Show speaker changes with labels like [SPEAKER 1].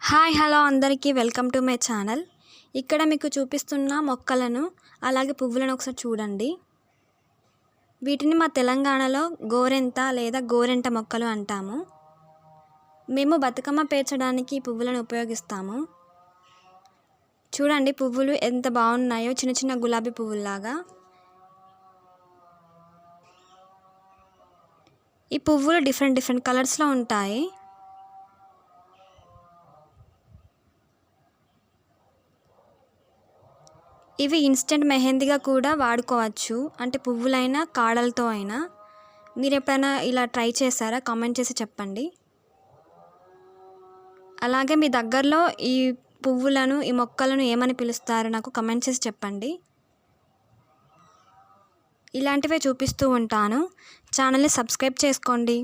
[SPEAKER 1] Hi hello అందరికీ welcome to my channel. ఇక్కడ మీకు చూపిస్తున్న మొక్కలను అలాగే పువ్వులను ఒకసారి చూడండి. వీటిని మా తెలంగాణలో గోరెంత లేదా గోరెంట మొక్కలు అంటాము. మేము బతుకమ్మ పేర్చడానికి ఈ పువ్వులను ఉపయోగిస్తాము. చూడండి పువ్వులు ఎంత బాగున్నాయో, చిన్న చిన్న గులాబీ పువ్వుల్లాగా. ఈ పువ్వులు డిఫరెంట్ కలర్స్లో ఉంటాయి. ఇవి ఇన్స్టెంట్ మెహందీగా కూడా వాడుకోవచ్చు, అంటే పువ్వులైనా కాడలతో అయినా. మీరు ఎప్పుడైనా ఇలా ట్రై చేశారా? కామెంట్ చేసి చెప్పండి. అలాగే మీ దగ్గరలో ఈ పువ్వులను, ఈ మొక్కలను ఏమని పిలుస్తారో నాకు కామెంట్ చేసి చెప్పండి. ఇలాంటివే చూపిస్తూ ఉంటాను. ఛానల్ని సబ్స్క్రైబ్ చేసుకోండి.